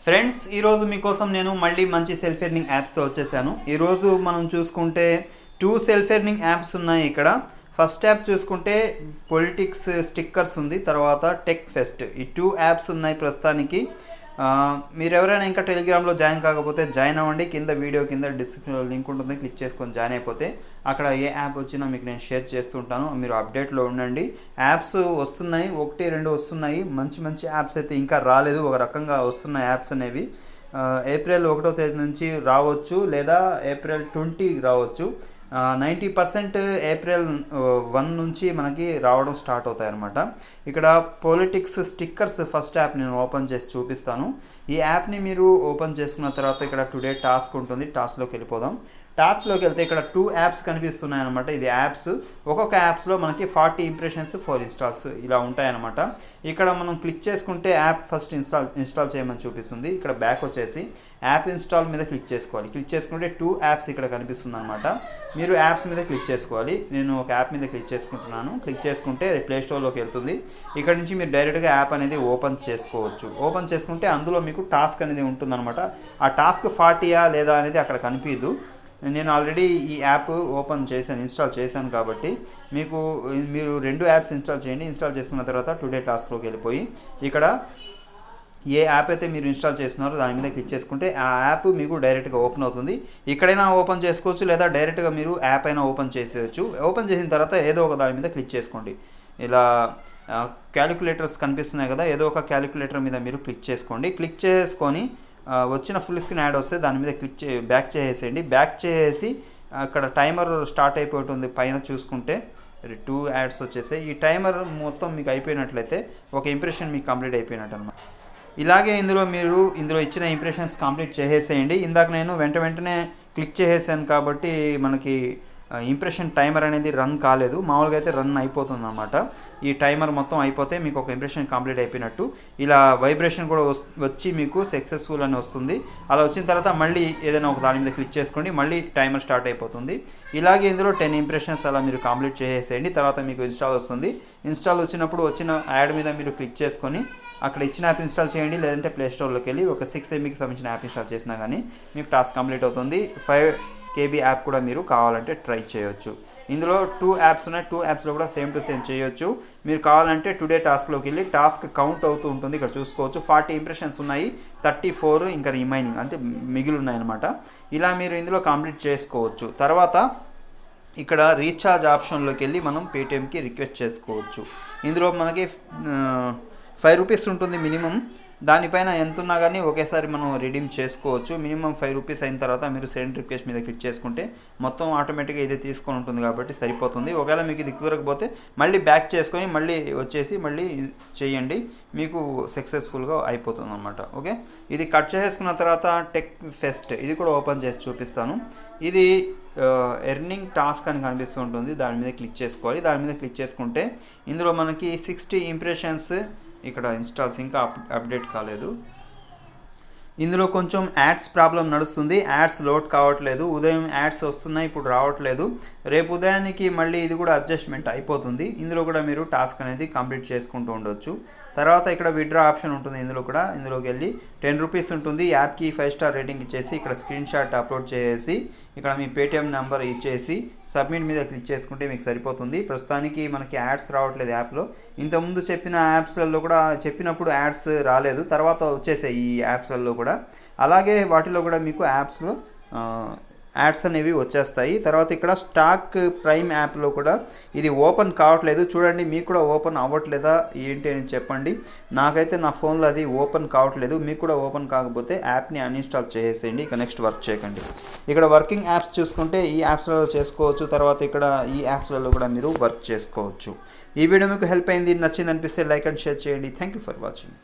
Friends ఈరోజు మీకోసం నేను మళ్ళీ మంచి సెల్ఫ్ ఎర్నింగ్ యాప్స్తో వచ్చేసాను. ఈరోజు మనం చూసుకుంటే 2 సెల్ఫ్ ఎర్నింగ్ యాప్స్ ఉన్నాయి ఇక్కడ. ఫస్ట్ యాప్ చూసుకుంటే పొలిటిక్స్ స్టిక్కర్స్ ఉంది, తర్వాత టెక్ ఫెస్ట్. ఈ 2 యాప్స్ ఉన్నాయి ప్రస్తుతానికి. మీరు ఎవరైనా ఇంకా టెలిగ్రామ్లో జాయిన్ కాకపోతే జాయిన్ అవ్వండి. కింద వీడియో కింద డిస్క్రిప్షన్లో లింక్ ఉంటుంది, క్లిక్ చేసుకొని జాయిన్ అయిపోతే అక్కడ ఏ యాప్ వచ్చినా మీకు నేను షేర్ చేస్తుంటాను. మీరు అప్డేట్లో ఉండండి. యాప్స్ వస్తున్నాయి, 1-2 వస్తున్నాయి. మంచి మంచి యాప్స్ అయితే ఇంకా రాలేదు. ఒక రకంగా వస్తున్న యాప్స్ అనేవి ఏప్రిల్ 1వ తేదీ నుంచి రావచ్చు, లేదా ఏప్రిల్ 20 రావచ్చు. 90% ఏప్రిల్ 1 నుంచి మనకి రావడం స్టార్ట్ అవుతాయి అన్నమాట. ఇక్కడ పొలిటిక్స్ స్టిక్కర్స్ ఫస్ట్ యాప్ నేను ఓపెన్ చేసి చూపిస్తాను. ఈ యాప్ని మీరు ఓపెన్ చేసుకున్న తర్వాత ఇక్కడ టుడే టాస్క్ ఉంటుంది. టాస్క్లోకి వెళ్ళిపోదాం. టాస్క్లోకి వెళ్తే ఇక్కడ 2 యాప్స్ కనిపిస్తున్నాయి అనమాట. ఇది యాప్స్, ఒక్కొక్క యాప్స్లో మనకి 40 ఇంప్రెషన్స్ 4 ఇన్స్టాల్స్ ఇలా ఉంటాయన్నమాట. ఇక్కడ మనం క్లిక్ చేసుకుంటే యాప్ ఫస్ట్ ఇన్స్టాల్ చేయమని చూపిస్తుంది. ఇక్కడ బ్యాక్ వచ్చేసి యాప్ ఇన్స్టాల్ మీద క్లిక్ చేసుకోవాలి. క్లిక్ చేసుకుంటే 2 యాప్స్ ఇక్కడ కనిపిస్తుంది అనమాట. మీరు యాప్స్ మీద క్లిక్ చేసుకోవాలి. నేను ఒక యాప్ మీద క్లిక్ చేసుకుంటున్నాను. క్లిక్ చేసుకుంటే అది ప్లే స్టోర్లోకి వెళ్తుంది. ఇక్కడ నుంచి మీరు డైరెక్ట్గా యాప్ అనేది ఓపెన్ చేసుకోవచ్చు. ఓపెన్ చేసుకుంటే అందులో మీకు టాస్క్ అనేది ఉంటుందన్నమాట. ఆ టాస్క్ 40యా లేదా అనేది అక్కడ కనిపించదు. నేను ఆల్రెడీ ఈ యాప్ ఓపెన్ చేశాను, ఇన్స్టాల్ చేశాను కాబట్టి మీరు 2 యాప్స్ ఇన్స్టాల్ చేయండి. ఇన్స్టాల్ చేసుకున్న తర్వాత టుడే టాస్క్లోకి వెళ్ళిపోయి ఇక్కడ ఏ యాప్ అయితే మీరు ఇన్స్టాల్ చేస్తున్నారో దాని మీద క్లిక్ చేసుకుంటే ఆ యాప్ మీకు డైరెక్ట్గా ఓపెన్ అవుతుంది. ఇక్కడైనా ఓపెన్ చేసుకోవచ్చు, లేదా డైరెక్ట్గా మీరు యాప్ అయినా ఓపెన్ చేసేయచ్చు. ఓపెన్ చేసిన తర్వాత ఏదో ఒక దాని మీద క్లిక్ చేసుకోండి. ఇలా క్యాలిక్యులేటర్స్ కనిపిస్తున్నాయి కదా, ఏదో ఒక క్యాలిక్యులేటర్ మీద మీరు క్లిక్ చేసుకోండి. క్లిక్ చేసుకొని వచ్చిన ఫుల్ స్క్రీన్ యాడ్ వస్తే దాని మీద బ్యాక్ చేసేయండి. బ్యాక్ చేసి అక్కడ టైమర్ స్టార్ట్ అయిపోతుంది. పైన చూసుకుంటే 2 యాడ్స్ వచ్చేసాయి. ఈ టైమర్ మొత్తం మీకు అయిపోయినట్లయితే ఒక ఇంప్రెషన్ మీకు కంప్లీట్ అయిపోయినట్టు అనమాట. ఇలాగే ఇందులో ఇచ్చిన ఇంప్రెషన్స్ కంప్లీట్ చేసేసేయండి. ఇందాక నేను వెంటనే క్లిక్ చేసేసాను కాబట్టి మనకి ఇంప్రెషన్ టైమర్ అనేది రన్ కాలేదు. మామూలుగా అయితే రన్ అయిపోతుంది అనమాట. ఈ టైమర్ మొత్తం అయిపోతే మీకు ఒక ఇంప్రెషన్ కంప్లీట్ అయిపోయినట్టు. ఇలా వైబ్రేషన్ కూడా వచ్చి మీకు సక్సెస్ఫుల్ అని వస్తుంది. అలా వచ్చిన తర్వాత మళ్ళీ ఏదైనా ఒక దాని మీద క్లిక్ చేసుకోండి, మళ్ళీ టైమర్ స్టార్ట్ అయిపోతుంది. ఇలాగే ఇందులో 10 ఇంప్రెషన్స్ అలా మీరు కంప్లీట్ చేసేయండి. తర్వాత మీకు ఇన్స్టాల్ వస్తుంది. ఇన్స్టాల్ వచ్చినప్పుడు వచ్చిన యాడ్ మీద మీరు క్లిక్ చేసుకొని అక్కడ ఇచ్చిన యాప్ ఇన్స్టాల్ చేయండి, లేదంటే ప్లే స్టోర్లోకి వెళ్ళి ఒక 6 MBకి సంబంధించిన యాప్ ఇన్స్టాల్ చేసినా కానీ మీకు టాస్క్ కంప్లీట్ అవుతుంది. 5 KB యాప్ కూడా మీరు కావాలంటే ట్రై చేయొచ్చు. ఇందులో 2 యాప్స్ ఉన్నాయి. 2 యాప్స్లో కూడా సేమ్ టు సేమ్ చేయొచ్చు. మీరు కావాలంటే టుడే టాస్క్లోకి వెళ్ళి టాస్క్ కౌంట్ అవుతూ ఉంటుంది. ఇక్కడ చూసుకోవచ్చు 40 ఇంప్రెషన్స్ ఉన్నాయి, 34 ఇంకా రిమైనింగ్ అంటే మిగిలి ఉన్నాయన్నమాట. ఇలా మీరు ఇందులో కంప్లీట్ చేసుకోవచ్చు. తర్వాత ఇక్కడ రీఛార్జ్ ఆప్షన్లోకి వెళ్ళి మనం పేటిఎంకి రిక్వెస్ట్ చేసుకోవచ్చు. ఇందులో మనకి 5 రూపీస్ ఉంటుంది మినిమం. దానిపైన ఎంత ఉన్నా కానీ ఒకేసారి మనం రిడీమ్ చేసుకోవచ్చు. మినిమం 5 రూపీస్ అయిన తర్వాత మీరు సెండ్ రిక్వెస్ట్ మీద క్లిక్ చేసుకుంటే మొత్తం ఆటోమేటిక్గా ఇదే తీసుకొని ఉంటుంది కాబట్టి సరిపోతుంది. ఒకవేళ మీకు ఇది కుదరకపోతే మళ్ళీ బ్యాక్ చేసుకొని మళ్ళీ వచ్చేసి మళ్ళీ చేయండి, మీకు సక్సెస్ఫుల్గా అయిపోతుంది అనమాట. ఓకే, ఇది కట్ చేసుకున్న తర్వాత టెక్ ఫెస్ట్ ఇది కూడా ఓపెన్ చేసి చూపిస్తాను. ఇది ఎర్నింగ్ టాస్క్ అని కనిపిస్తూ ఉంటుంది. దాని మీద క్లిక్ చేసుకోవాలి. దాని మీద క్లిక్ చేసుకుంటే ఇందులో మనకి 60 ఇంప్రెషన్స్ ఇక్కడ ఇన్స్టాల్స్ ఇంకా అప్డేట్ కాలేదు. ఇందులో కొంచెం యాడ్స్ ప్రాబ్లం నడుస్తుంది. యాడ్స్ లోడ్ కావట్లేదు. ఉదయం యాడ్స్ వస్తున్నాయి, ఇప్పుడు రావట్లేదు. రేపు ఉదయానికి మళ్ళీ ఇది కూడా అడ్జస్ట్మెంట్ అయిపోతుంది. ఇందులో కూడా మీరు టాస్క్ అనేది కంప్లీట్ చేసుకుంటూ ఉండొచ్చు. తర్వాత ఇక్కడ విత్డ్రా ఆప్షన్ ఉంటుంది. ఇందులోకి వెళ్ళి 10 రూపీస్ ఉంటుంది. యాప్కి 5 స్టార్ రేటింగ్ ఇచ్చేసి ఇక్కడ స్క్రీన్ షాట్ అప్లోడ్ చేసి ఇక్కడ మీ పేటిఎం నెంబర్ ఇచ్చేసి సబ్మిట్ మీద క్లిక్ చేసుకుంటే మీకు సరిపోతుంది. ప్రస్తుతానికి మనకి యాడ్స్ రావట్లేదు యాప్లో. ఇంతకుముందు చెప్పిన యాప్స్లలో కూడా చెప్పినప్పుడు యాడ్స్ రాలేదు, తర్వాత వచ్చేసాయి ఈ యాప్స్లలో కూడా. అలాగే వాటిలో కూడా మీకు యాప్స్లో యాడ్స్ అనేవి వచ్చేస్తాయి. తర్వాత ఇక్కడ స్టాక్ ప్రైమ్ యాప్లో కూడా ఇది ఓపెన్ కావట్లేదు. చూడండి, మీకు కూడా ఓపెన్ అవ్వట్లేదా ఏంటి అని చెప్పండి. నాకైతే నా ఫోన్లో అది ఓపెన్ కావట్లేదు. మీకు కూడా ఓపెన్ కాకపోతే యాప్ని అన్ఇన్స్టాల్ చేసేయండి. ఇక నెక్స్ట్ వర్క్ చేయకండి. ఇక్కడ వర్కింగ్ యాప్స్ చూసుకుంటే ఈ యాప్స్లలో చేసుకోవచ్చు. తర్వాత ఇక్కడ ఈ యాప్స్లలో కూడా మీరు వర్క్ చేసుకోవచ్చు. ఈ వీడియో మీకు హెల్ప్ అయింది, నచ్చింది అనిపిస్తే లైక్ అండ్ షేర్ చేయండి. Thank you for watching.